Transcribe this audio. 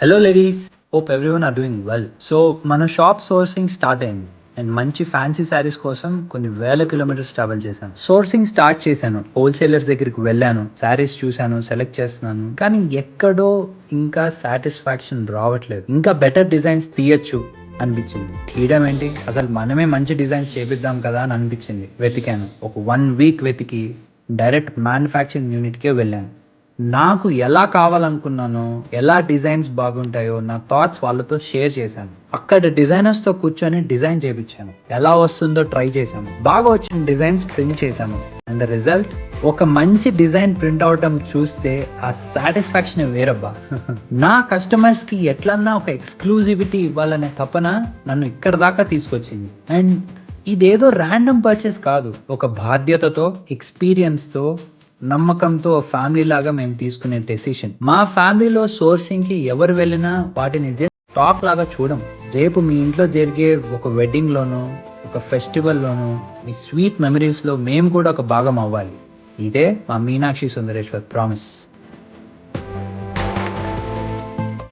Hello ladies, hope everyone are doing well. So మన shop sourcing start అయింది and మంచి fancy saris కోసం కొన్ని వేల కిలోమీటర్స్ ట్రావెల్ చేశాను. సోర్సింగ్ స్టార్ట్ చేశాను, హోల్సేలర్స్ దగ్గరికి వెళ్ళాను, శారీస్ చూశాను, సెలెక్ట్ చేస్తున్నాను, కానీ ఎక్కడో ఇంకా సాటిస్ఫాక్షన్ రావట్లేదు. ఇంకా బెటర్ డిజైన్స్ తీయచ్చు అనిపించింది. తీయడం ఏంటి, అసలు మనమే మంచి డిజైన్స్ చేపిద్దాం కదా అని అనిపించింది. వెతికాను, ఒక 1 వీక్ వెతికి డైరెక్ట్ మ్యానుఫ్యాక్చరింగ్ యూనిట్కే వెళ్ళాను. నాకు ఎలా కావాలనుకున్నానో, ఎలా డిజైన్స్ బాగుంటాయో నా థాట్స్ వాళ్ళతో షేర్ చేశాను. అక్కడ డిజైనర్స్తో కూర్చొని డిజైన్ చేయించాను. ఎలా వస్తుందో ట్రై చేశాను. బాగా వచ్చిన డిజైన్స్ ప్రింట్ చేశాను. అండ్ రిజల్ట్, ఒక మంచి డిజైన్ ప్రింట్ అవటం చూస్తే ఆ సాటిస్ఫాక్షన్ వేరబ్బా. నా కస్టమర్స్ కి ఎట్లన్నా ఒక ఎక్స్క్లూజివిటీ ఇవ్వాలనే తపన నన్ను ఇక్కడ దాకా తీసుకొచ్చింది. అండ్ ఇదేదో ర్యాండమ్ పర్చేస్ కాదు, ఒక బాధ్యతతో, ఎక్స్పీరియన్స్తో, నమ్మకంతో ఫ్యామిలీ లాగా మేము తీసుకునే డెసిషన్. మా ఫ్యామిలీలో సోర్సింగ్ కి ఎవరు వెళ్ళినా వాటిని టాక్ లాగా చూడం. రేపు మీ ఇంట్లో జరిగే ఒక వెడ్డింగ్ లోనో, ఒక ఫెస్టివల్ లోనో, మీ స్వీట్ మెమరీస్ లో మేము కూడా ఒక భాగం అవ్వాలి. ఇదే మా మీనాక్షి సుందరేశ్వర్ ప్రామిస్.